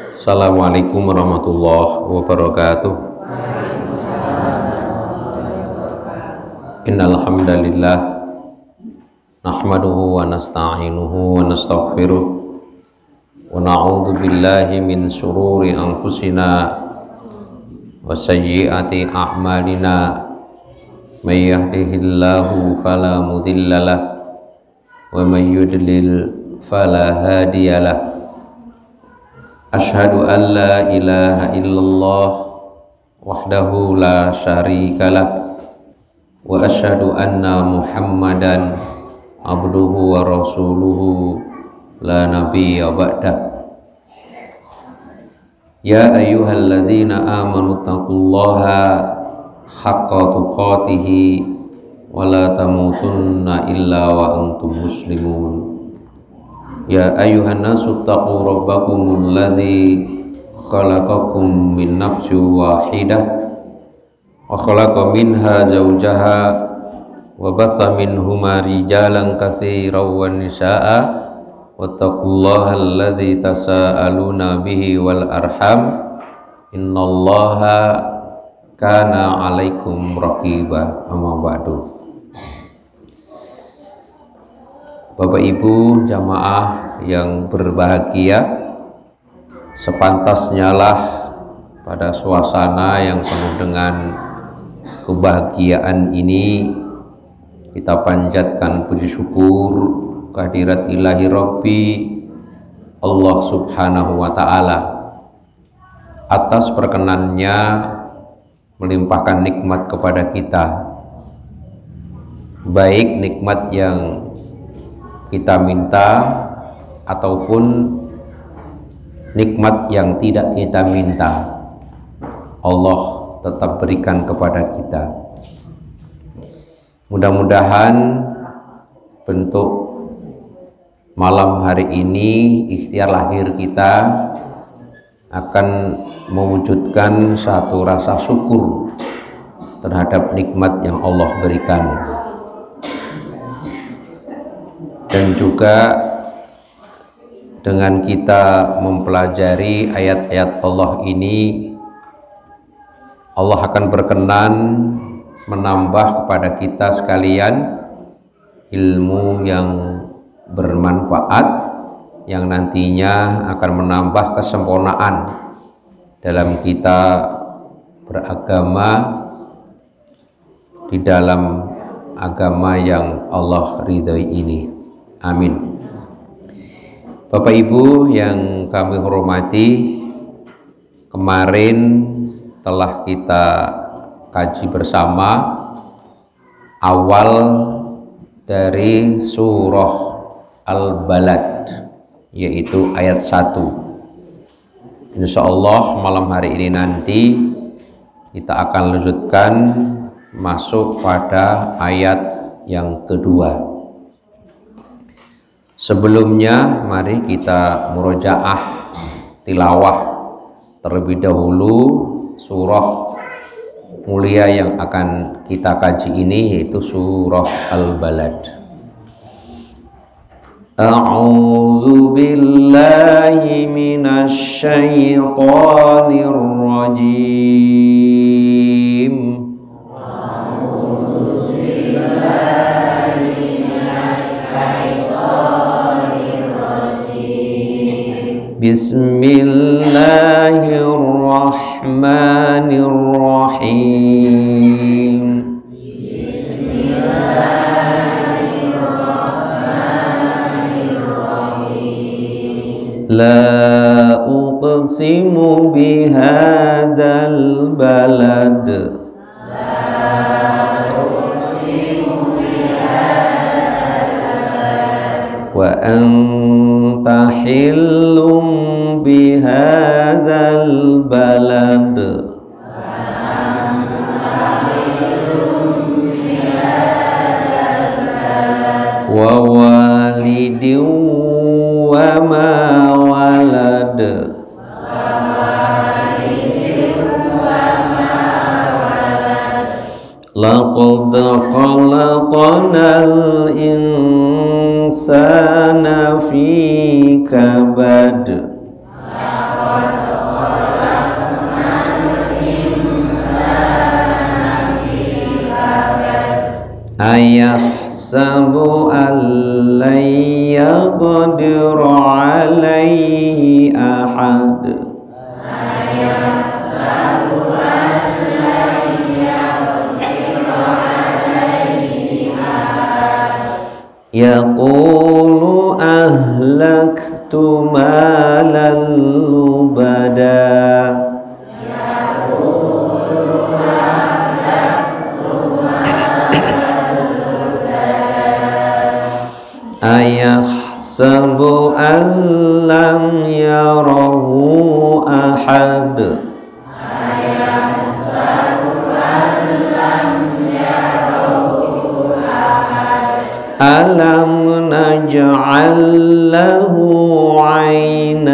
Assalamualaikum warahmatullahi wabarakatuh. Innal hamdalillah nahmaduhu wa nasta'inuhu wa nastaghfiruh wa na'udzu billahi min shururi anfusina wa sayyiati a'malina. May yahdihillahu fala mudhillalah wa may yudlil fala hadiyalah. Asyhadu an la ilaha illallah wahdahu la syarikalah wa asyhadu anna Muhammadan abduhu wa rasuluhu la nabiyya ba'dah. Ya ayyuhalladzina amanu taqullaha haqqa tuqatih wa la tamutunna illa wa antum muslimun. Ya ayyuhan nasu taqu rabbakumul ladzi khalaqakum min nafsin wahidah wa khalaqa minha zawjaha wa batha minhuma rijalan katsiran wa nisaa'a wattaqullaha alladzi tasaaluna bihi wal arham innallaha kana 'alaikum raqiba. Amma ba'du. Bapak Ibu jamaah yang berbahagia, sepantasnya lah pada suasana yang penuh dengan kebahagiaan ini kita panjatkan puji syukur kehadirat ilahi Rabbi Allah subhanahu wa ta'ala atas perkenannya melimpahkan nikmat kepada kita, baik nikmat yang kita minta ataupun nikmat yang tidak kita minta, Allah tetap berikan kepada kita. Mudah-mudahan bentuk malam hari ini, ikhtiar lahir kita akan mewujudkan satu rasa syukur terhadap nikmat yang Allah berikan. Dan juga dengan kita mempelajari ayat-ayat Allah ini, Allah akan berkenan menambah kepada kita sekalian ilmu yang bermanfaat yang nantinya akan menambah kesempurnaan dalam kita beragama di dalam agama yang Allah ridhoi ini. Amin. Bapak Ibu yang kami hormati, kemarin telah kita kaji bersama awal dari surah Al-Balad, yaitu ayat 1. Insya Allah malam hari ini nanti kita akan lanjutkan masuk pada ayat yang kedua. Sebelumnya mari kita murojaah tilawah terlebih dahulu surah mulia yang akan kita kaji ini, yaitu surah Al-Balad. A'udzu billahi minasy syaithanir rajim. Bismillahirrahmanirrahim. La uqsimu bihadzal balad. Wa anta hillum bihadzal balad. Wa walidin wa ma walad. Laqad khalaqnal insana fi kabad. ayahsabu an lan yaqdir alaihi ahad yaqulu ahlaktu malan lubada ayahsabu an lam yarahu ahad alam naj'al lahu 'ainain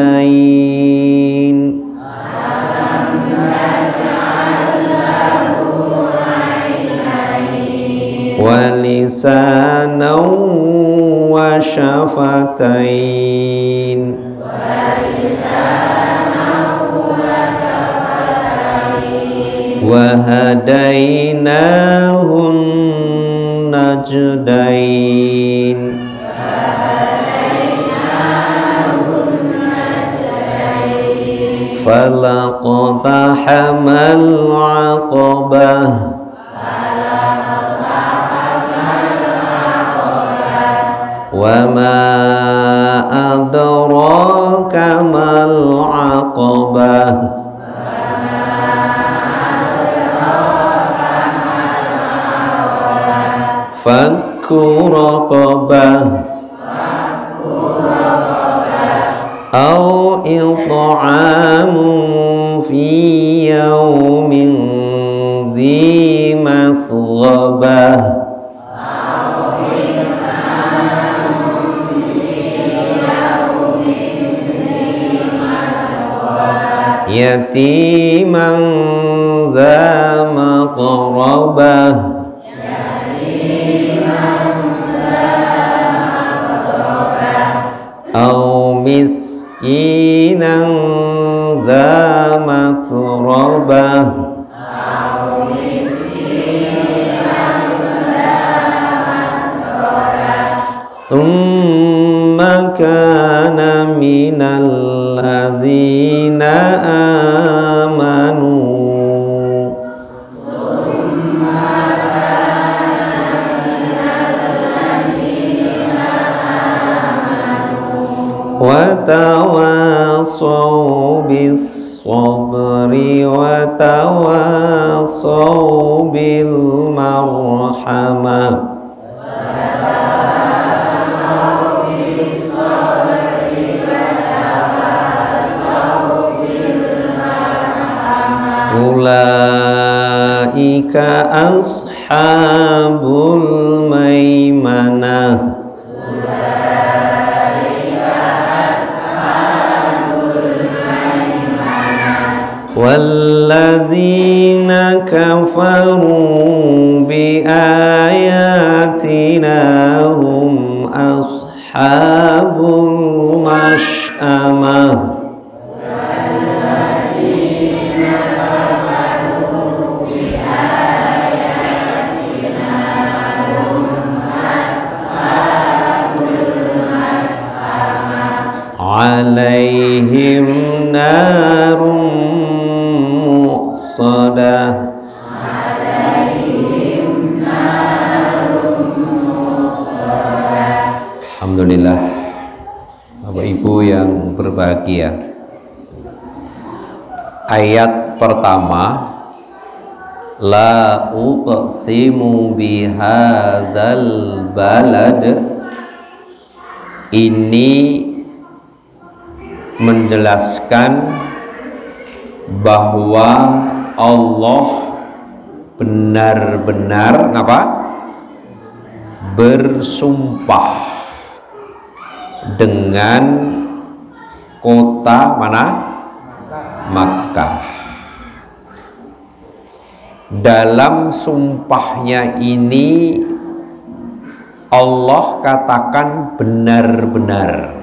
wa lisanan wa syafatain wa hadainahun najdain falaqtahamal 'aqabah wa ma adraka mal 'aqabah fakku raqabah au it'amun fi yaumin dhi masghabah yatiman dha maqrabah au miskinan dha matrabah thumma kana minal ladzina amanu wa tawassaw bis sabri wa tawassaw bil marhamah ulaika ashabul maimanah wallazina kafaru bi ayatina hum ashabul mash'amah alaihim narum muqsadah. Alhamdulillah, Bapak Ibu yang berbahagia, ayat pertama, la uqsimu bihadzal balad, ini menjelaskan bahwa Allah benar-benar bersumpah dengan kota mana? Makkah. Dalam sumpahnya ini Allah katakan benar-benar.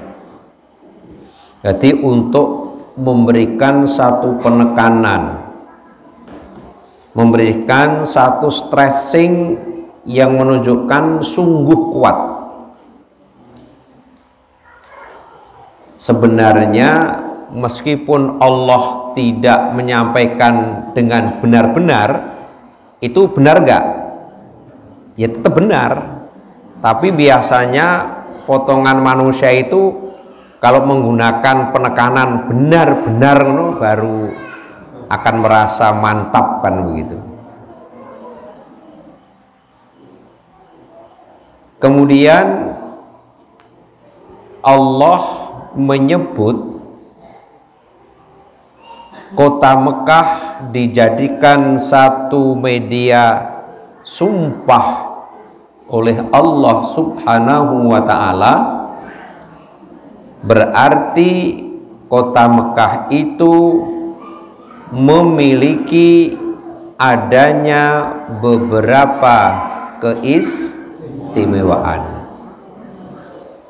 Jadi untuk memberikan satu penekanan, memberikan satu stressing yang menunjukkan sungguh kuat. Sebenarnya meskipun Allah tidak menyampaikan dengan benar-benar, itu benar nggak? Ya tetap benar. Tapi biasanya potongan manusia itu kalau menggunakan penekanan benar-benar baru akan merasa mantap kan begitu. Kemudian Allah menyebut kota Mekah dijadikan satu media sumpah oleh Allah Subhanahu wa ta'ala, berarti kota Mekah itu memiliki adanya beberapa keistimewaan.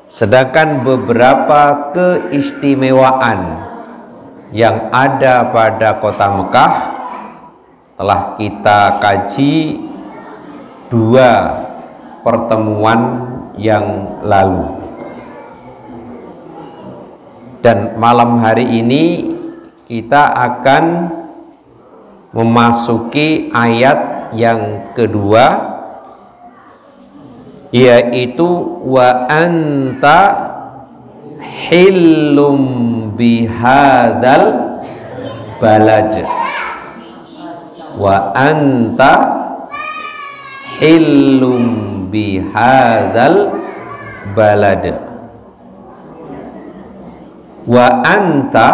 Sedangkan beberapa keistimewaan yang ada pada kota Mekah telah kita kaji 2 pertemuan yang lalu. Dan malam hari ini kita akan memasuki ayat yang kedua, yaitu wa anta hillum bihadal balad, wa anta hillum bihadal balad, wa anta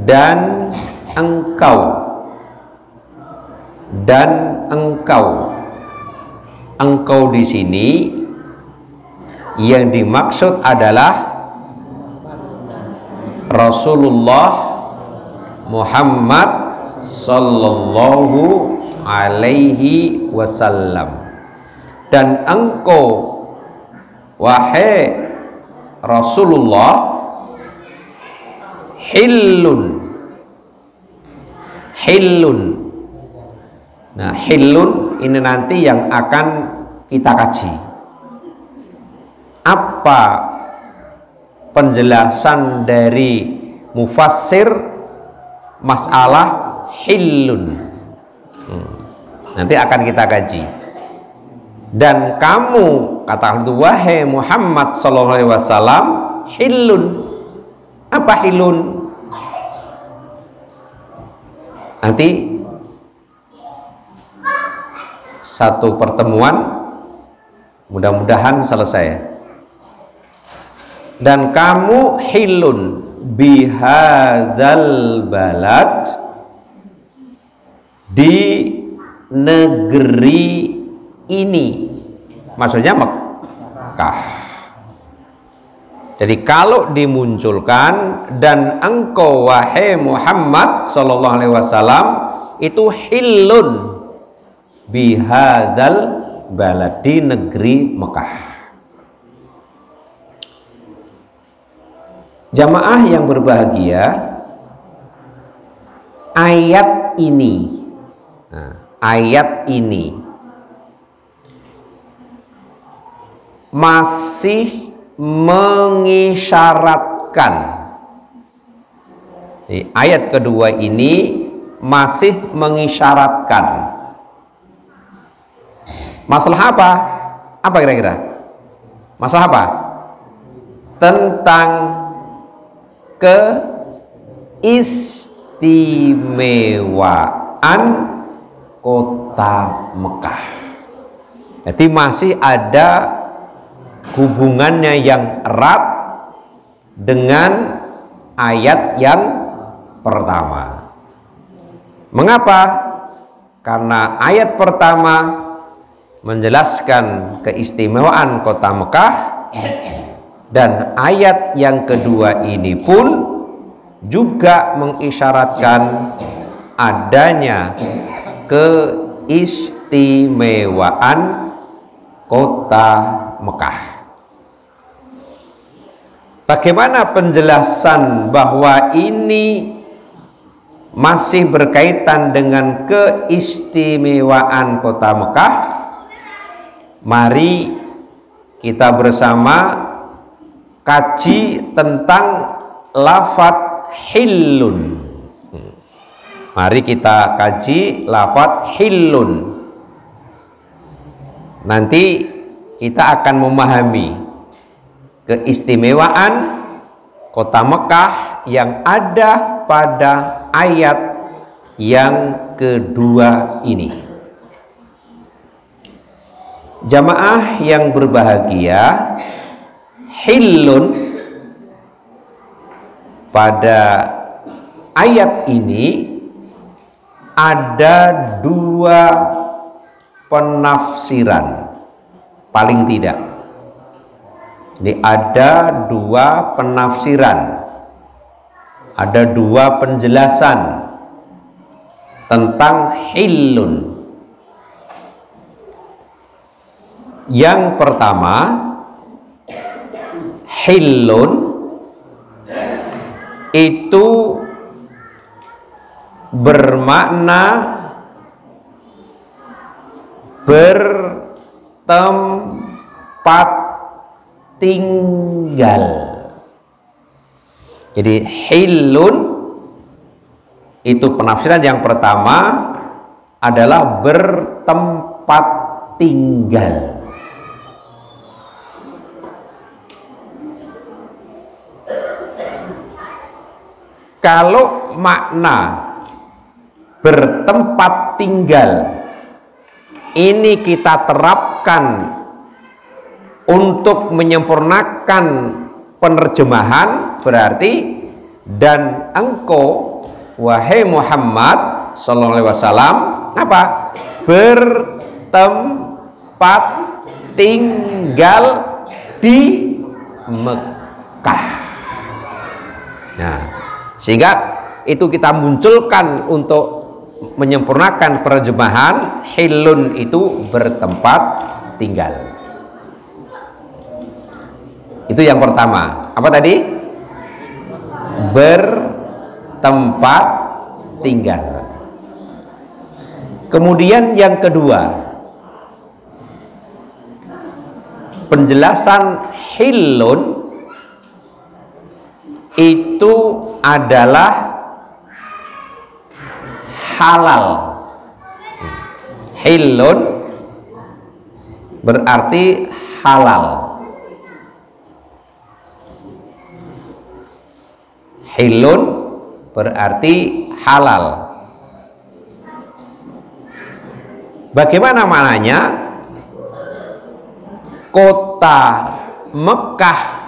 dan engkau, engkau di sini yang dimaksud adalah Rasulullah Muhammad sallallahu alaihi wasallam. Dan engkau wahai Rasulullah hillun. Nah, hillun ini nanti yang akan kita kaji. Apa penjelasan dari mufassir masalah hillun? Nanti akan kita kaji. Dan kamu, kata Allah, wahai Muhammad sallallahu alaihi wasallam, hillun. Apa hillun? Nanti satu pertemuan mudah-mudahan selesai. Dan kamu hillun bihadzal balad, di negeri ini, maksudnya Mekah. Jadi kalau dimunculkan dan engkau wahai Muhammad sallallahu alaihi wasallam itu hillun bihadzal balad, di negeri Mekah. Jamaah yang berbahagia, ayat ini masih mengisyaratkan, ayat kedua ini masih mengisyaratkan masalah apa? Apa kira-kira? Masalah apa? Tentang keistimewaan kota Mekah. Jadi masih ada hubungannya yang erat dengan ayat yang pertama. Mengapa? Karena ayat pertama menjelaskan keistimewaan kota Mekah, dan ayat yang kedua ini pun juga mengisyaratkan adanya keistimewaan kota Mekah. Bagaimana penjelasan bahwa ini masih berkaitan dengan keistimewaan kota Mekah? Mari kita bersama kaji tentang lafadz hillun. Mari kita kaji lafadz hillun. Nanti kita akan memahami keistimewaan kota Mekah yang ada pada ayat yang kedua ini. Jamaah yang berbahagia, hillun pada ayat ini ada dua penafsiran paling tidak. Ini ada dua penafsiran, ada dua penjelasan tentang hillun. Yang pertama, hillun itu bermakna bertempat tinggal. Jadi hillun itu penafsiran yang pertama adalah bertempat tinggal. Kalau makna bertempat tinggal ini kita terapkan untuk menyempurnakan penerjemahan, berarti dan engkau wahai Muhammad sallallahu alaihi wasallam apa? Bertempat tinggal di Mekah. Nah, sehingga itu kita munculkan untuk menyempurnakan penerjemahan hillun itu bertempat tinggal. Itu yang pertama. Apa tadi? Bertempat tinggal. Kemudian yang kedua, penjelasan hillun itu adalah halal. Hillun berarti halal. Hillun berarti halal. Bagaimana maknanya? Kota Mekah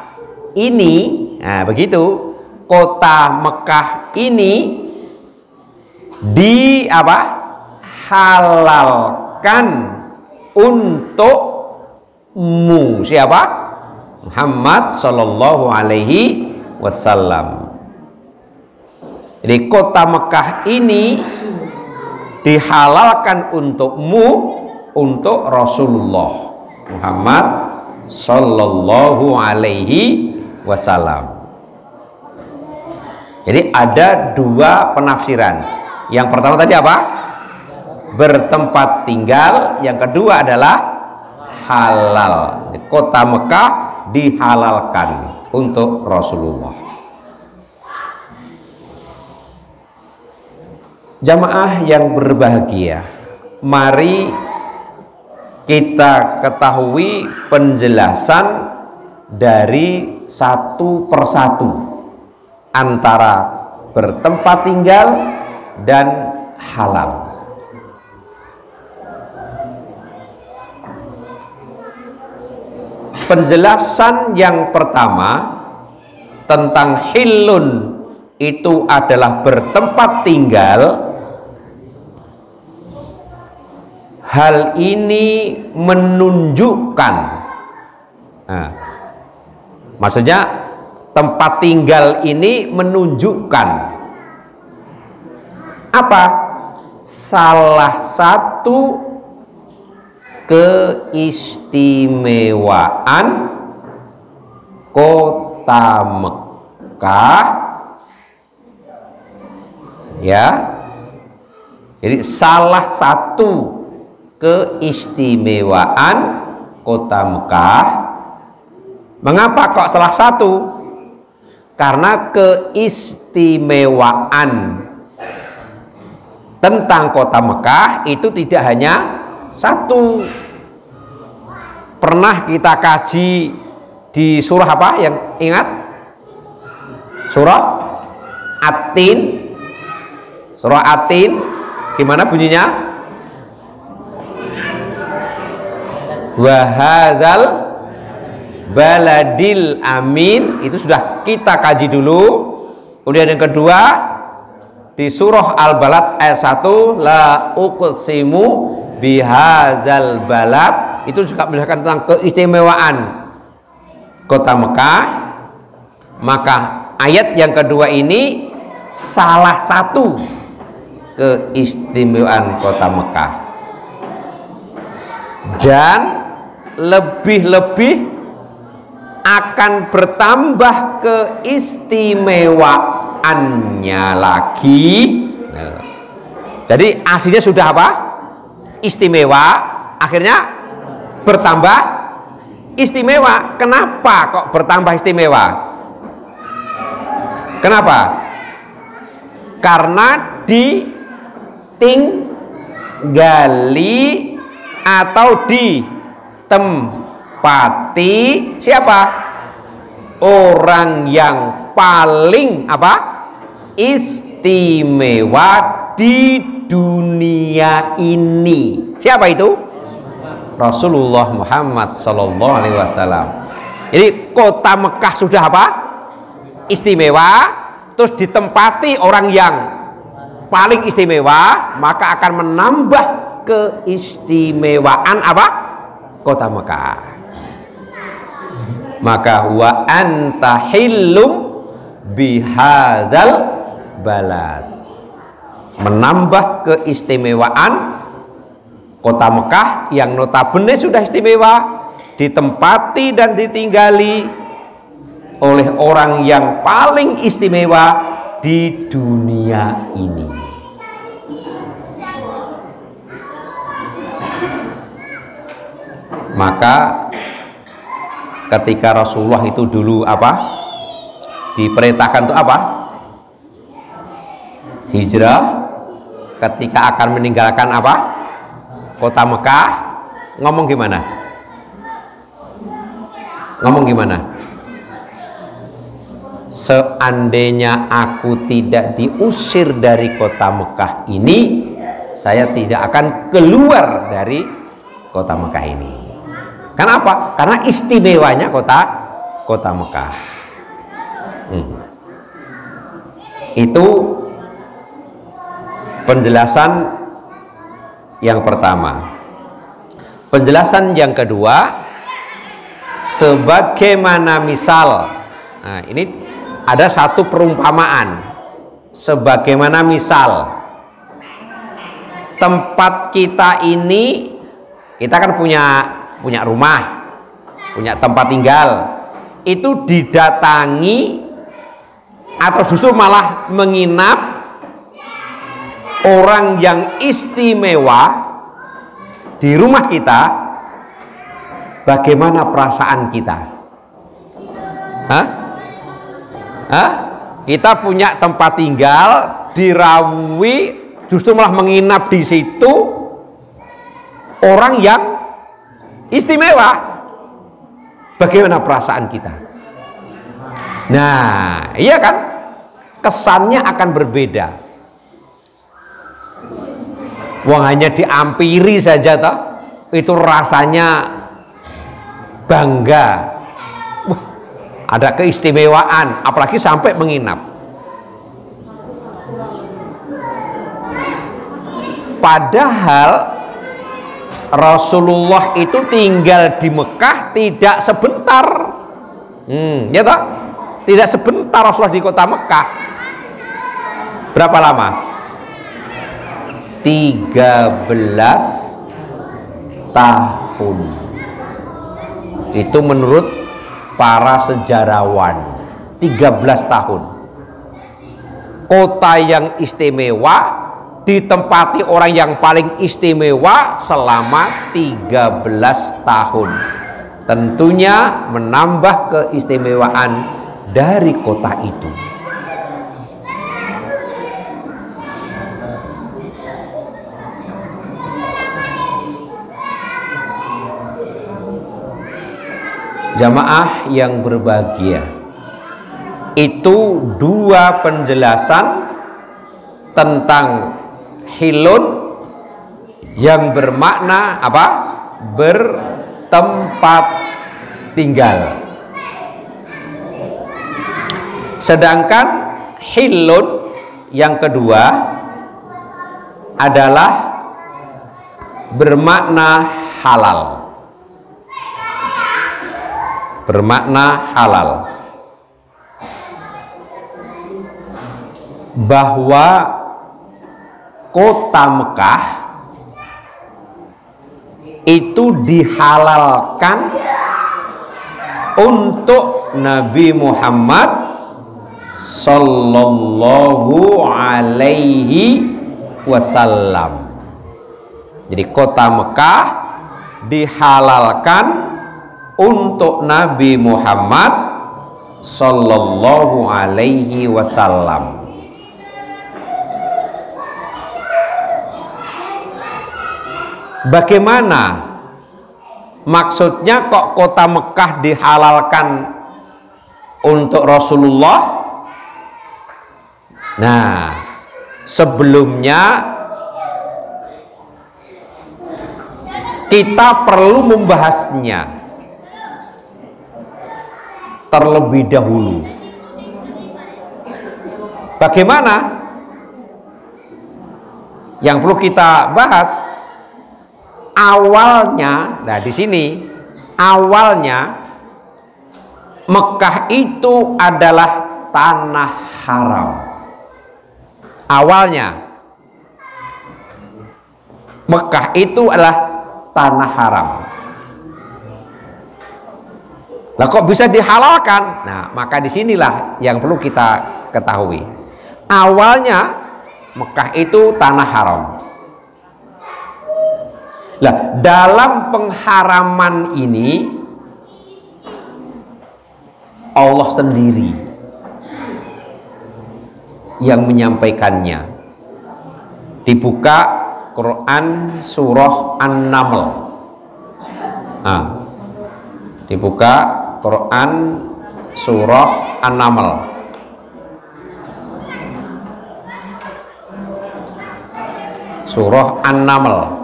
ini, nah begitu, kota Mekah ini di apa? Halalkan untukmu. Siapa? Muhammad sallallahu alaihi wasallam. Jadi kota Mekah ini dihalalkan untukmu, untuk Rasulullah Muhammad sallallahu alaihi wasallam. Jadi ada dua penafsiran. Yang pertama tadi apa? Bertempat tinggal. Yang kedua adalah halal. Kota Mekah dihalalkan untuk Rasulullah. Jamaah yang berbahagia, mari kita ketahui penjelasan dari satu persatu antara bertempat tinggal dan halal. Penjelasan yang pertama tentang hillun itu adalah bertempat tinggal. Hal ini menunjukkan, nah, maksudnya tempat tinggal ini menunjukkan apa? Salah satu keistimewaan kota Mekah, ya. Jadi salah satu keistimewaan kota Mekah. Mengapa kok salah satu? Karena keistimewaan tentang kota Mekah itu tidak hanya satu. Pernah kita kaji di surah apa yang ingat? Surah At-Tin. Surah At-Tin gimana bunyinya? Wa hadzal baladil amin, itu sudah kita kaji dulu. Kemudian yang kedua di surah Al-Balad ayat 1, la uqsimu bihadzal balad, itu juga menjelaskan tentang keistimewaan kota Mekah. Maka ayat yang kedua ini salah satu keistimewaan kota Mekah, dan lebih-lebih akan bertambah keistimewaannya lagi. Jadi aslinya sudah apa? Istimewa, akhirnya bertambah istimewa. Kenapa kok bertambah istimewa? Kenapa? Karena ditinggali atau ditempati siapa? Orang yang paling apa? Istimewa di dunia ini. Siapa itu? Rasulullah Muhammad Sallallahu Alaihi Wasallam. Jadi kota Mekah sudah apa? Istimewa, terus ditempati orang yang paling istimewa, maka akan menambah keistimewaan apa? Kota Mekah. Maka wa anta hillum bihadzal balad, menambah keistimewaan kota Mekah yang notabene sudah istimewa, ditempati dan ditinggali oleh orang yang paling istimewa di dunia ini. Maka ketika Rasulullah itu dulu apa? Diperintahkan untuk apa? Hijrah. Ketika akan meninggalkan apa? Kota Mekah, ngomong gimana? Ngomong gimana? Seandainya aku tidak diusir dari kota Mekah ini, saya tidak akan keluar dari kota Mekah ini. Kenapa? Karena istimewanya kota Mekah. Itu penjelasan yang pertama. Penjelasan yang kedua, sebagaimana misal. Nah, ini ada satu perumpamaan. Sebagaimana misal, tempat kita ini, kita kan punya rumah, punya tempat tinggal, itu didatangi atau justru malah menginap orang yang istimewa di rumah kita, bagaimana perasaan kita? Kita punya tempat tinggal, dirawui, justru malah menginap di situ orang yang istimewa. Bagaimana perasaan kita? Nah, iya kan? Kesannya akan berbeda. Wong hanya diampiri saja toh, itu rasanya bangga. Ada keistimewaan, apalagi sampai menginap. Padahal Rasulullah itu tinggal di Mekah tidak sebentar. Ya toh? Tidak sebentar Rasulullah di kota Mekah. Berapa lama? 13 tahun. Itu menurut para sejarawan, 13 tahun. Kota yang istimewa ditempati orang yang paling istimewa selama 13 tahun. Tentunya menambah keistimewaan dari kota itu. Jamaah yang berbahagia, itu dua penjelasan tentang hilun yang bermakna apa? Bertempat tinggal. Sedangkan hilun yang kedua adalah bermakna halal. Bermakna halal, bahwa kota Mekah itu dihalalkan untuk Nabi Muhammad sallallahu alaihi wasallam. Jadi kota Mekah dihalalkan untuk Nabi Muhammad sallallahu alaihi wasallam. Bagaimana maksudnya kok kota Mekah dihalalkan untuk Rasulullah? Nah, sebelumnya kita perlu membahasnya terlebih dahulu. Bagaimana? Yang perlu kita bahas awalnya. Nah, di sini awalnya Mekah itu adalah tanah haram. Awalnya Mekah itu adalah tanah haram. Lah kok bisa dihalalkan? Nah, maka disinilah yang perlu kita ketahui. Awalnya Mekah itu tanah haram. Lah, dalam pengharaman ini Allah sendiri yang menyampaikannya. Dibuka Quran surah An-Naml. Nah, dibuka Quran surah An-Naml. Surah An-Naml.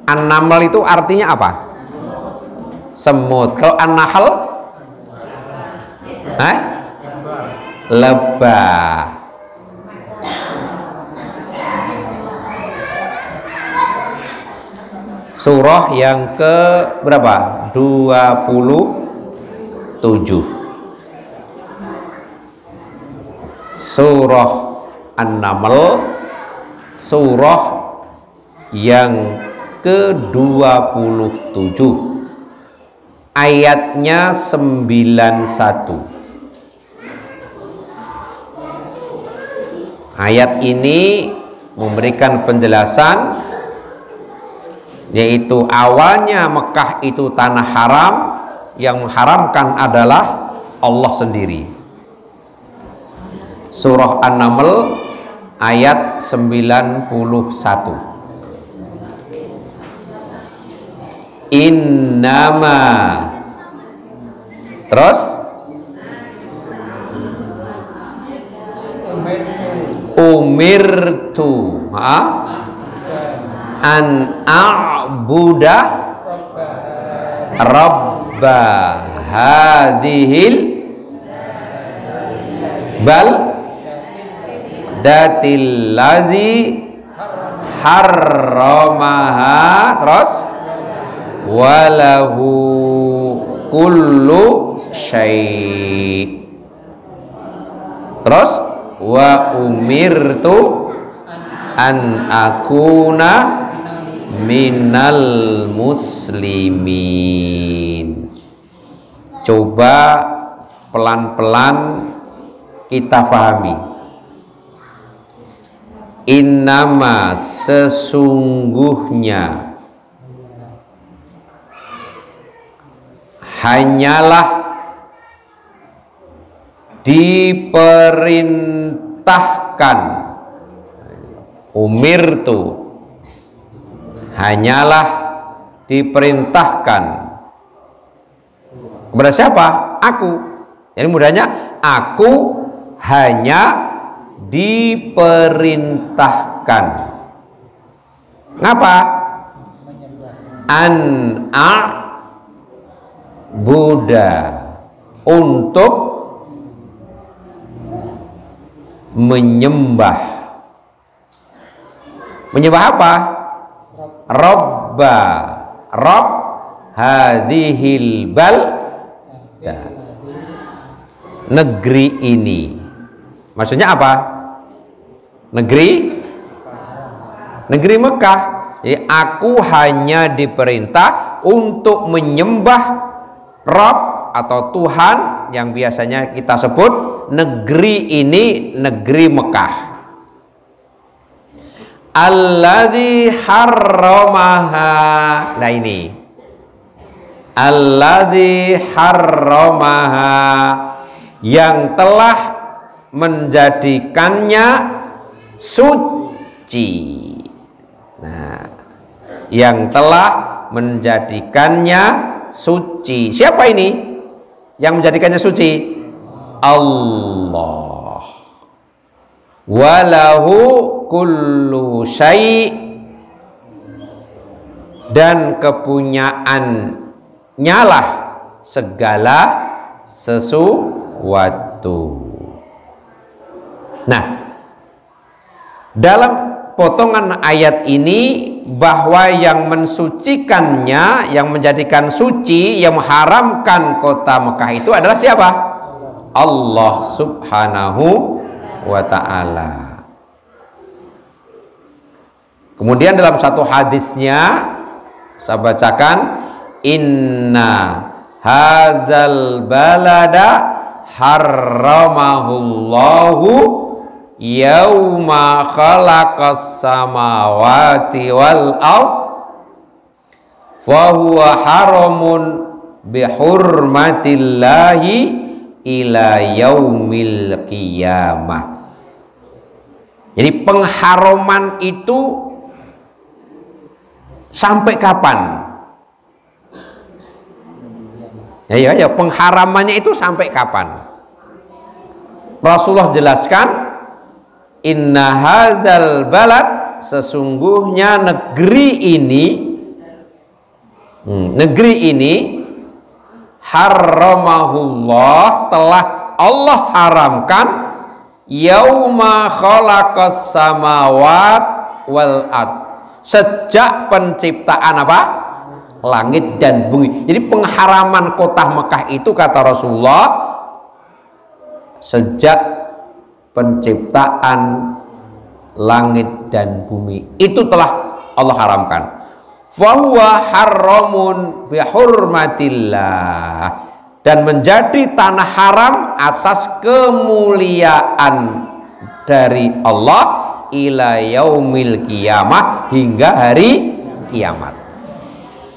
An-Naml itu artinya apa? Semut. Kalau An-Nahl? Lebah. Surah yang ke berapa? 27. Surah An-Naml, surah yang ke-27, ayatnya 91. Ayat ini memberikan penjelasan, yaitu awalnya Mekah itu tanah haram, yang mengharamkan adalah Allah sendiri. Surah An-Naml ayat 91. Innama, terus umirtu an a'buda rabba hadhil bal datil lazi harramaha, terus walahu kullu syai', terus wa umirtu an akuna minal muslimin. Coba pelan-pelan kita pahami. Innama sesungguhnya hanyalah diperintahkan, umirtu hanyalah diperintahkan kepada siapa? Aku. Jadi mudahnya aku hanya diperintahkan. Ngapa? An Buddha, untuk menyembah. Menyembah apa? Robba, Rob hadhil balda, negeri ini. Maksudnya apa? Negeri Mekah. Jadi aku hanya diperintah untuk menyembah Rob atau Tuhan yang biasanya kita sebut negeri ini, negeri Mekah. Alladzi harramaha. Nah ini, alladzi harramaha, yang telah menjadikannya suci. Nah, yang telah menjadikannya suci. Siapa ini yang menjadikannya suci? Allah. Walahu kullu syai', dan kepunyaannya lah segala sesuatu. Nah, dalam potongan ayat ini bahwa yang mensucikannya, yang menjadikan suci, yang mengharamkan kota Mekah itu adalah siapa? Allah Subhanahu wa ta'ala. Kemudian dalam satu hadisnya saya bacakan, inna hadzal balada harramahullahu yauma khalaqas samawati wal ard fa huwa haramun bihurmatillahi ila yaumil qiyamah. Jadi pengharaman itu sampai kapan? Ya, pengharamannya itu sampai kapan? Rasulullah jelaskan, inna hadzal balad, sesungguhnya negeri ini harramahullah, telah Allah haramkan, yauma khalaqas samawat wal ard, sejak penciptaan apa? Langit dan bumi. Jadi pengharaman kota Mekah itu kata Rasulullah sejak penciptaan langit dan bumi itu telah Allah haramkan. Fahuwa haramun bihurmatillah, dan menjadi tanah haram atas kemuliaan dari Allah ila yaumil qiyamah, hingga hari kiamat.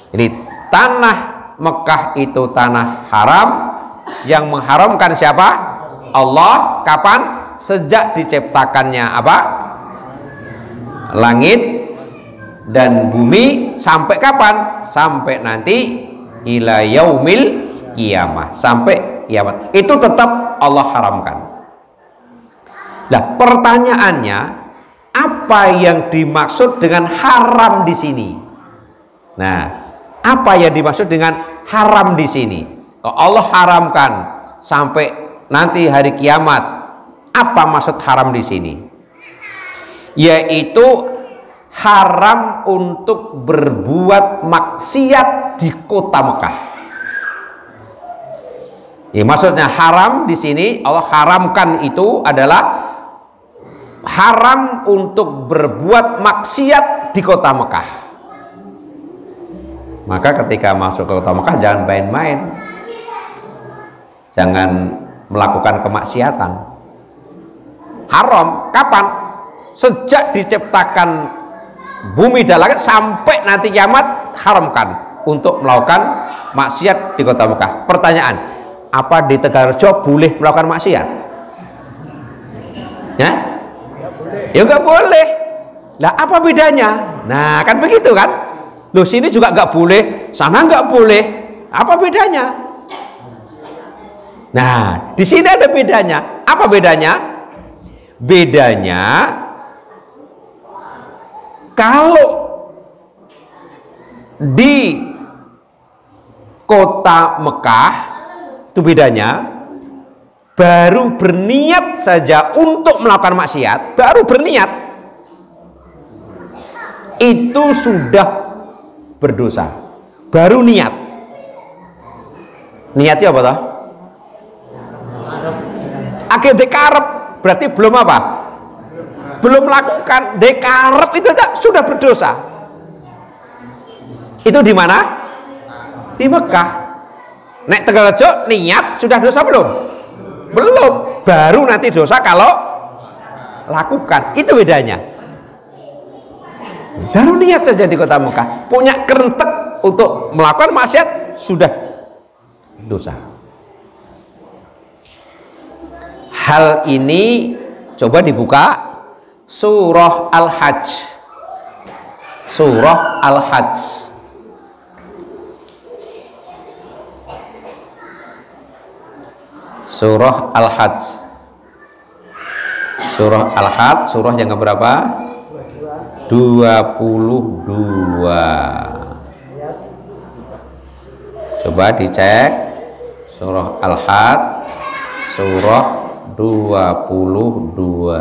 Jadi tanah Mekah itu tanah haram, yang mengharamkan siapa? Allah. Kapan? Sejak diciptakannya apa? Langit dan bumi. Sampai kapan? Sampai nanti ila yaumil qiyamah, sampai kiamat. Itu tetap Allah haramkan. Nah, pertanyaannya, apa yang dimaksud dengan haram di sini? Nah, apa yang dimaksud dengan haram di sini? Kalau Allah haramkan sampai nanti hari kiamat, apa maksud haram di sini? Yaitu haram untuk berbuat maksiat di kota Mekah. Ya, maksudnya haram di sini Allah haramkan itu adalah haram untuk berbuat maksiat di kota Mekah. Maka ketika masuk ke kota Mekah jangan main-main, jangan melakukan kemaksiatan. Haram kapan? sejak diciptakan bumi dan langit sampai nanti kiamat haramkan untuk melakukan maksiat di kota Mekah. Pertanyaan, apa di Tegalrejo boleh melakukan maksiat? Ya? Ya nggak boleh. Lah apa bedanya? Nah kan begitu kan? Loh sini juga nggak boleh, sana nggak boleh. Apa bedanya? Nah di sini ada bedanya. Apa bedanya? Bedanya kalau di kota Mekah itu bedanya, baru berniat saja untuk melakukan maksiat, baru berniat itu sudah berdosa. Baru niat. Niatnya apa toh? Akhir dekarep berarti belum apa? Belum melakukan. Dekarep itu sudah berdosa. Itu di mana? Di Mekah. Nek Tegalrejo niat sudah dosa belum? Belum. Baru nanti dosa kalau lakukan. Itu bedanya. Baru niat saja di kota Mekah, punya kerentek untuk melakukan maksiat sudah dosa. Hal ini coba dibuka surah Al-Hajj. Surah Al-Hajj. Surah Al-Hajj. Surah Al-Hajj, surah yang keberapa? 22. Coba dicek surah Al-Hajj, surah 22.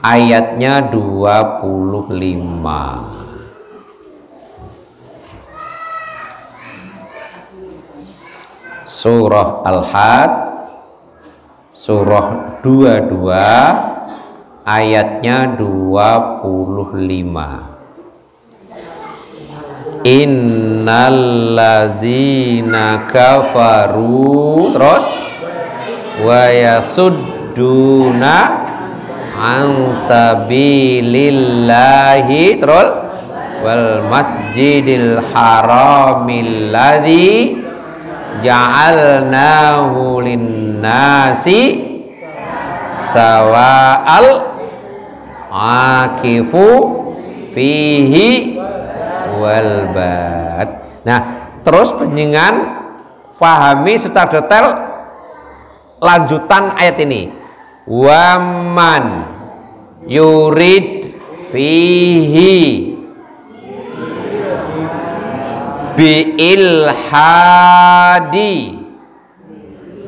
Ayatnya 25. Surah Al-Hajj, surah 22, ayatnya 25. Innalladzina kafaru, terus wa yasudduna an sabilillahi, terus wal masjidil haramil ladzi ja'alnahu linnasi sawa'al akifu fihi wal bad. Nah, terus penjenengan pahami secara detail lanjutan ayat ini. Waman yurid fihi bi ilhadi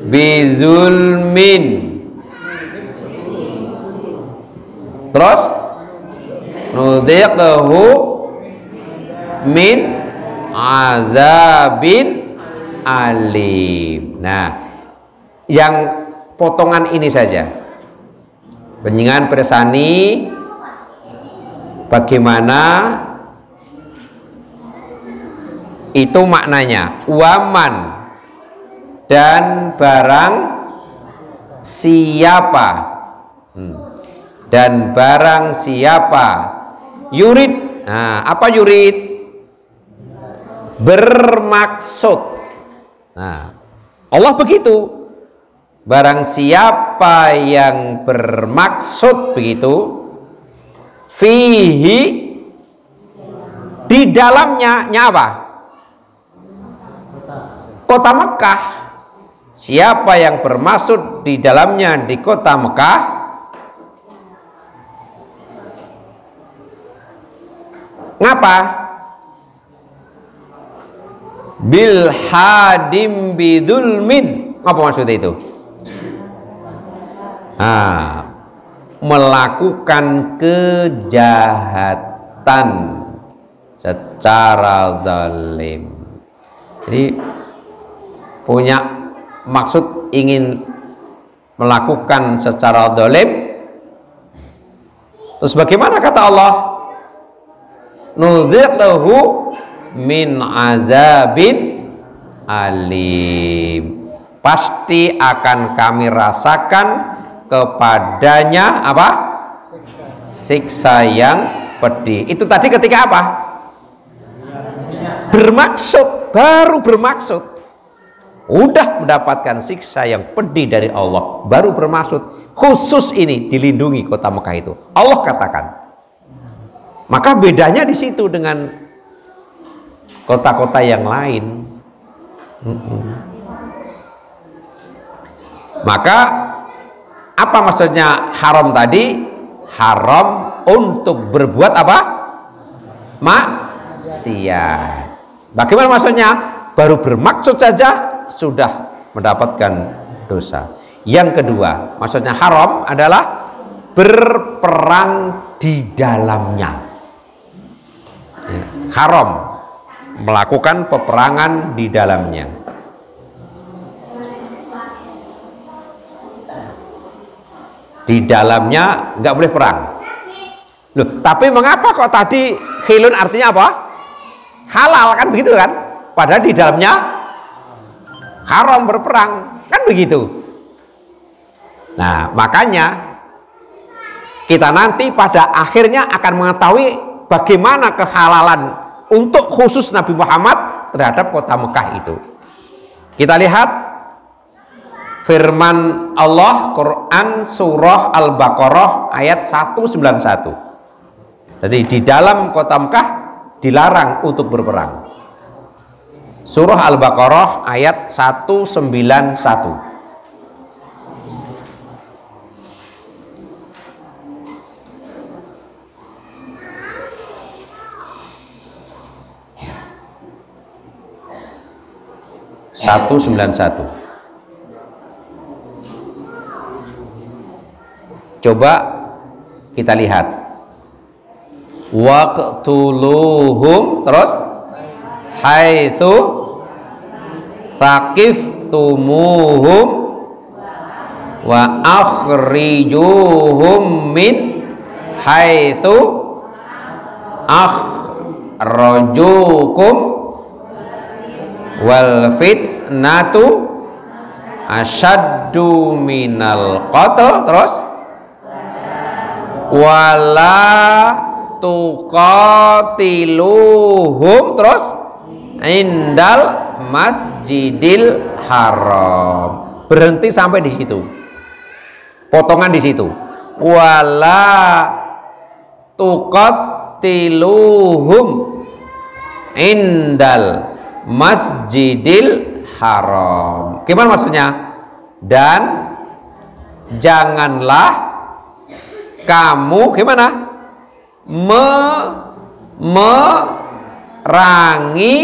bi zulmin, terus nudhiqhu min azabin alim. Nah, yang potongan ini saja penjenengan persani bagaimana itu maknanya. Waman, dan barang siapa, dan barang siapa yurid. Nah, apa yurid? Bermaksud. Nah, Allah begitu. Barang siapa yang bermaksud begitu, fihi, di dalamnya, apa? Kota Mekah. Siapa yang bermaksud di dalamnya di kota Mekah, ngapa? Bil hadim bidulmin. Apa maksudnya itu? Melakukan kejahatan secara zalim. Jadi punya maksud ingin melakukan secara zalim. Terus bagaimana kata Allah? Nudhiqhu min azabin alim. pasti akan kami rasakan kepadanya apa? Siksa yang pedih. Itu tadi ketika apa? Bermaksud, baru bermaksud. Udah mendapatkan siksa yang pedih dari Allah, baru bermaksud khusus ini dilindungi kota Mekah itu. Allah katakan. Maka bedanya di situ dengan kota-kota yang lain. Maka apa maksudnya haram tadi? Haram untuk berbuat apa? Maksiat. Bagaimana maksudnya? Baru bermaksud saja sudah mendapatkan dosa. Yang kedua, maksudnya haram adalah berperang di dalamnya. Haram melakukan peperangan di dalamnya. Di dalamnya nggak boleh perang. Loh, tapi mengapa kok tadi khilun artinya apa? Halal kan begitu kan? Padahal di dalamnya haram berperang, kan begitu. Nah, makanya kita nanti pada akhirnya akan mengetahui bagaimana kehalalan untuk khusus Nabi Muhammad terhadap kota Mekah itu. Kita lihat firman Allah Quran surah Al-Baqarah ayat 191. Jadi di dalam kota Mekah dilarang untuk berperang. Surah Al-Baqarah ayat 191. Coba kita lihat. Waqtuluhum, terus haitsu taqiftumuhum wa akhrijuhum min haitsu akhrajukum wal fitnatu asyaddu minal qatl, terus wala tuqatiluhum, terus indal masjidil haram. Berhenti sampai di situ, potongan di situ. Wala tuqatiluhum indal masjidil haram. Gimana maksudnya? Dan janganlah kamu gimana? Merangi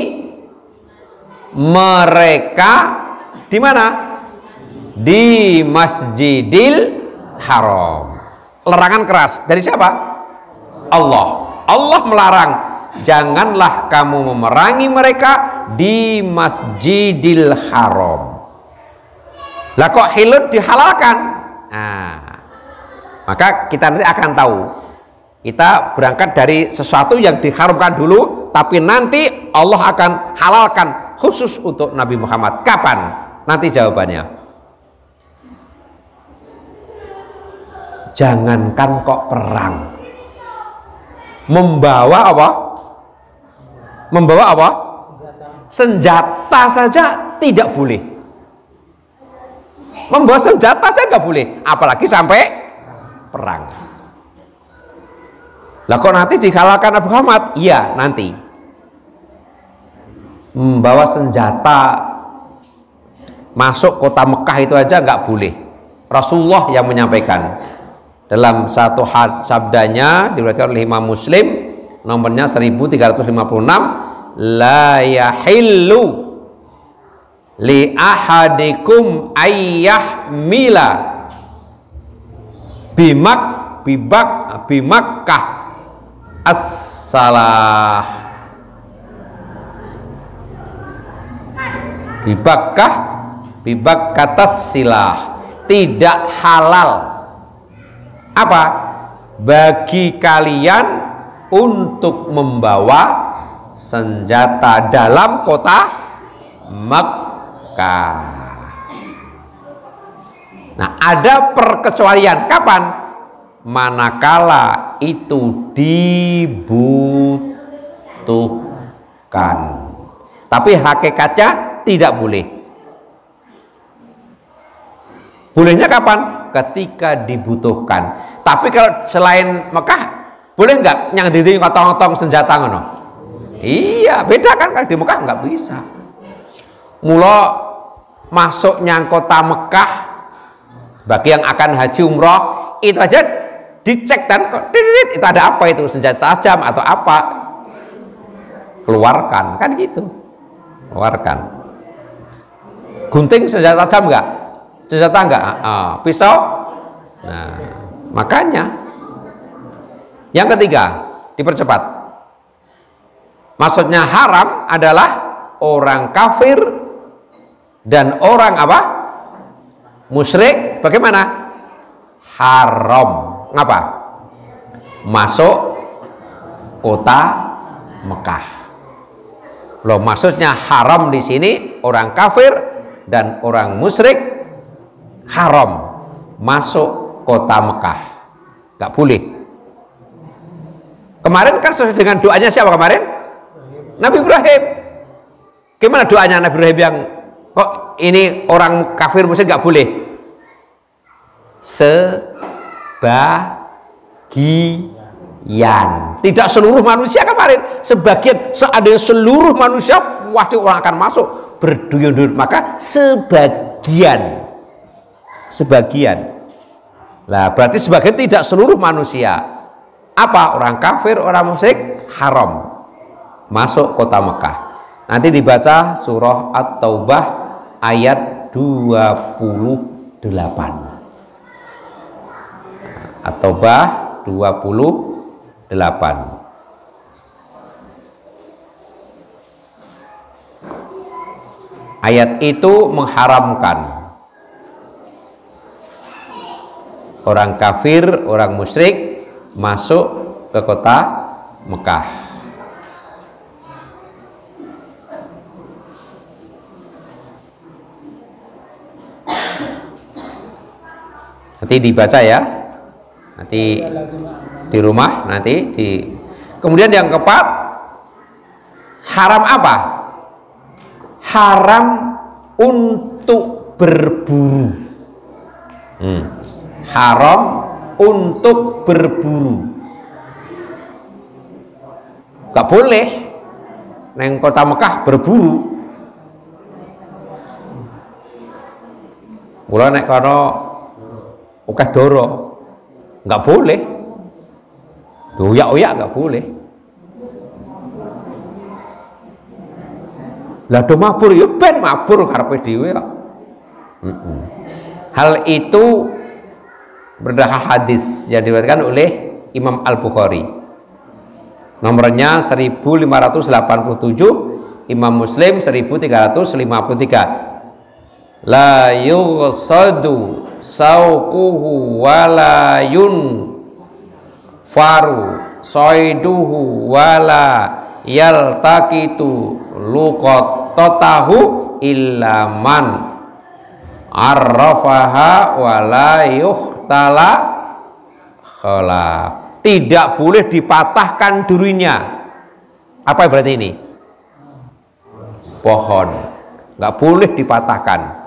mereka di mana? Di Masjidil Haram. Larangan keras dari siapa? Allah. Allah melarang, janganlah kamu memerangi mereka di Masjidil Haram. Lah kok hilul dihalalkan? Nah, maka kita nanti akan tahu. Kita berangkat dari sesuatu yang diharamkan dulu, tapi nanti Allah akan halalkan khusus untuk Nabi Muhammad. Kapan? Nanti jawabannya. Jangankan kok perang, membawa apa? Membawa apa? Senjata saja tidak boleh. Membawa senjata saja nggak boleh, apalagi sampai perang. Lah kok nanti dihalalkan Nabi Muhammad? Iya, nanti. Membawa senjata masuk kota Mekah itu aja nggak boleh. Rasulullah yang menyampaikan dalam satu sabdanya diriwayatkan oleh Imam Muslim, nomornya 1356, la yahillu li ahadikum ayyahmila bimakkah as-salah, bibakkatas silah. Tidak halal apa? Bagi kalian untuk membawa senjata dalam kota Makkah. Nah, ada perkecualian kapan? Manakala itu dibutuhkan. Tapi hakikatnya tidak boleh. Bolehnya kapan? Ketika dibutuhkan. Tapi kalau selain Mekah, boleh nggak yang diri ngotong-ngotong senjata ngono? Iya, beda kan, kalau di Mekah nggak bisa. Mula masuknya kota Mekah bagi yang akan haji umroh itu aja dicek dan itu ada apa itu, senjata tajam atau apa, keluarkan kan gitu, keluarkan. Gunting senjata tajam enggak? Senjata enggak? Pisau? Nah, makanya yang ketiga dipercepat. Maksudnya haram adalah orang kafir dan orang apa? Musyrik. Bagaimana? Haram. Ngapa? Masuk kota Mekah. Loh, maksudnya haram di sini orang kafir dan orang musyrik haram masuk kota Mekah. Nggak boleh. Kemarin kan sesuai dengan doanya siapa kemarin? Nabi Ibrahim. Gimana doanya Nabi Ibrahim yang kok ini orang kafir musyrik nggak boleh? Sebagian, tidak seluruh manusia kemarin, sebagian. Seandainya seluruh manusia pasti orang akan masuk berduyun-duyun, maka sebagian. Lah berarti sebagian, tidak seluruh manusia. Apa? Orang kafir, orang musyrik haram masuk kota Mekah. Nanti dibaca surah At-Taubah ayat 28. At-Taubah 28. Ayat itu mengharamkan orang kafir, orang musyrik masuk ke kota Mekah. Nanti dibaca ya, nanti di rumah, nanti di. Kemudian yang keempat, haram apa? Haram untuk berburu. Haram untuk berburu. Gak boleh neng kota Mekah berburu. Mula nek kono akeh doro, nggak boleh. Doyak-oyak nggak boleh. Lah do mabur ya ben mabur karepe dhewe kok. Hal itu berdasar hadis yang diriwayatkan oleh Imam Al-Bukhari. Nomornya 1587, Imam Muslim 1353. La yughsadu sauquhu walayun faru soiduhu wala yaltakitu luqatatahu illa man arrafaha wala yuhtala khala. Tidak boleh dipatahkan durinya. Apa berarti ini? Pohon nggak boleh dipatahkan.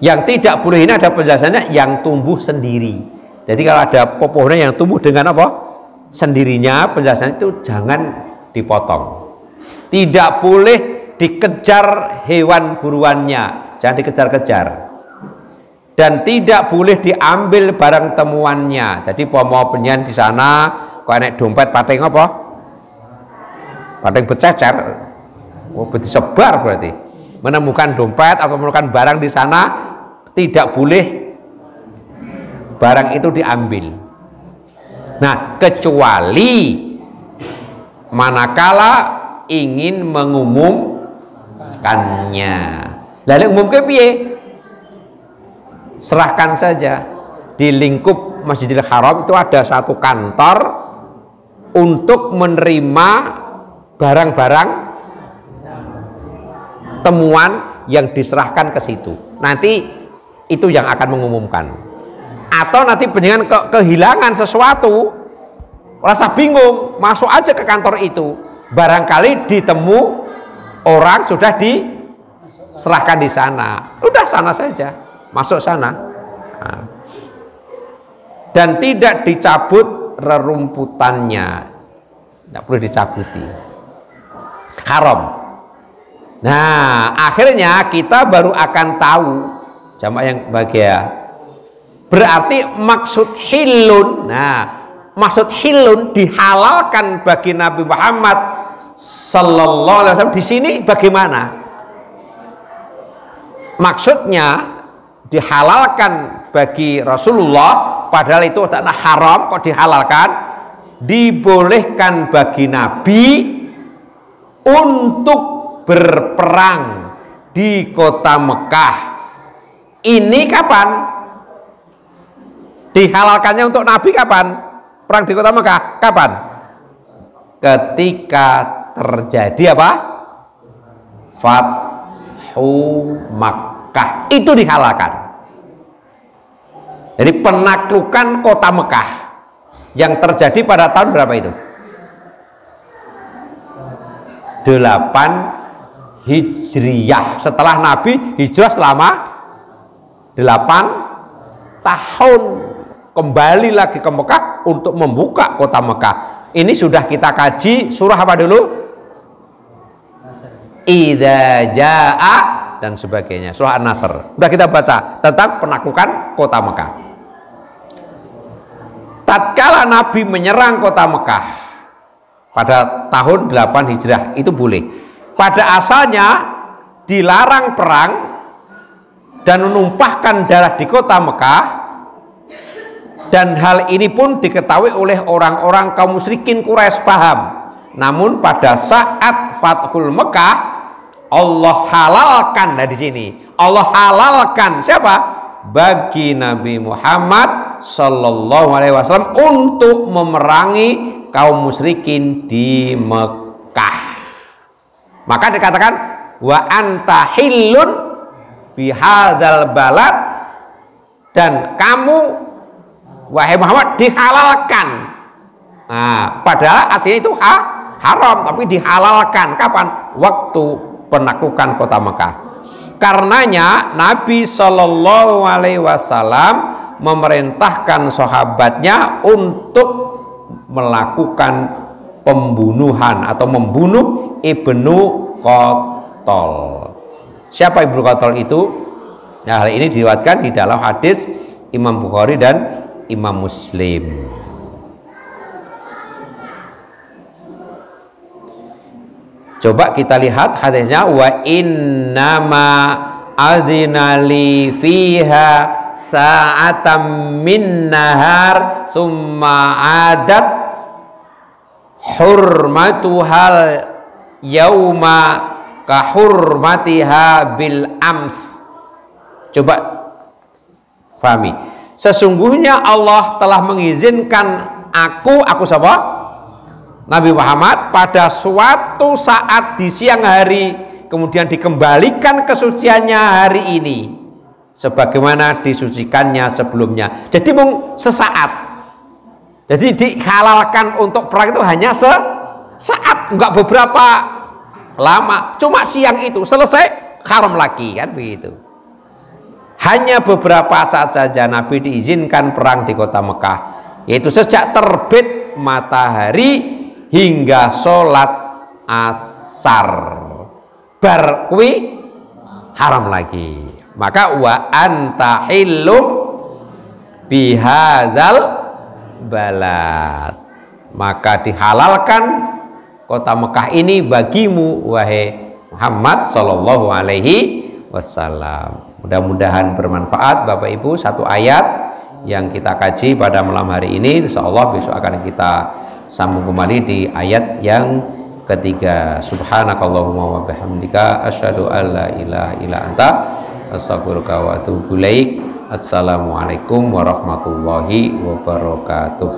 Yang tidak boleh ini ada penjelasannya, yang tumbuh sendiri. Jadi kalau ada pohonnya yang tumbuh dengan apa? Sendirinya, penjelasannya itu jangan dipotong. Tidak boleh dikejar hewan buruannya, jangan dikejar-kejar. Dan tidak boleh diambil barang temuannya. Jadi pomo penyan di sana, kok enek dompet pating apa? Pating bececer. Oh, disebar berarti. Menemukan dompet atau menemukan barang di sana, tidak boleh barang itu diambil. Nah, kecuali manakala ingin mengumumkannya. Lalu umumkan piye? Serahkan saja. Di lingkup Masjidil Haram itu ada satu kantor untuk menerima barang-barang temuan yang diserahkan ke situ. Nanti itu yang akan mengumumkan. Atau nanti dengan kehilangan sesuatu, rasa bingung, masuk aja ke kantor itu, barangkali ditemu orang sudah diserahkan di sana, udah sana saja, masuk sana. Nah. Dan tidak dicabut rerumputannya, tidak perlu dicabuti, haram. Nah, akhirnya kita baru akan tahu, jamaah yang bahagia, berarti maksud hilun. Nah, maksud hilun dihalalkan bagi Nabi Muhammad sallallahu alaihi wasallam di sini bagaimana? Maksudnya dihalalkan bagi Rasulullah, padahal itu adalah haram, kok dihalalkan? Dibolehkan bagi Nabi untuk berperang di kota Mekah. Ini kapan? Dihalalkannya untuk Nabi kapan? Perang di kota Mekah kapan? Ketika terjadi apa? Fathu Makkah, itu dihalalkan. Jadi penaklukan kota Mekah yang terjadi pada tahun berapa itu? 8 Hijriyah, setelah Nabi hijrah selama 8 tahun, kembali lagi ke Mekah untuk membuka kota Mekah. Ini sudah kita kaji surah apa dulu? Idza jaa dan sebagainya, surah An-Nasr. Sudah kita baca tentang penaklukan kota Mekah. Tatkala Nabi menyerang kota Mekah pada tahun 8 Hijrah, itu boleh. Pada asalnya dilarang perang dan menumpahkan darah di kota Mekah, dan hal ini pun diketahui oleh orang-orang kaum musyrikin Quraisy, paham. Namun pada saat Fathul Mekah, Allah halalkan, dari sini Allah halalkan siapa? Bagi Nabi Muhammad sallallahu alaihi wasallam untuk memerangi kaum musyrikin di Mekah. Maka dikatakan wa anta hillun bihadzal balad, dan kamu wahai Muhammad dihalalkan. Nah, padahal aslinya itu haram, tapi dihalalkan kapan? Waktu penaklukan kota Mekah. Karenanya Nabi Shallallahu Alaihi Wasallam memerintahkan sahabatnya untuk melakukan pembunuhan atau membunuh Ibnu Qattal. Siapa Ibnu Qattal itu? Nah, hal ini diriwayatkan di dalam hadis Imam Bukhari dan Imam Muslim. Coba kita lihat hadisnya, wa innama adzinali fiha sa'atam min nahar thumma adat hurmatuhal yauma ka hurmatiha bil ams. Coba pahami, sesungguhnya Allah telah mengizinkan aku siapa? Nabi Muhammad pada suatu saat di siang hari, kemudian dikembalikan kesuciannya hari ini sebagaimana disucikannya sebelumnya. Jadi sesaat. Jadi dihalalkan untuk perang itu hanya sesaat, enggak beberapa lama. Cuma siang itu selesai haram lagi, kan begitu. Hanya beberapa saat saja Nabi diizinkan perang di kota Mekah, yaitu sejak terbit matahari hingga sholat asar, bar kuwi haram lagi. Maka wa anta hillum bihadzal balad, maka dihalalkan kota Mekah ini bagimu wahai Muhammad sallallahu alaihi wasallam. Mudah-mudahan bermanfaat Bapak Ibu. Satu ayat yang kita kaji pada malam hari ini, insyaallah besok akan kita sambung kembali di ayat yang ketiga. Subhanakallahumma wa bihamdika asyhadu an la ilaha illa anta astaghfiruka wa atubu ilaik. Assalamualaikum warahmatullahi wabarakatuh.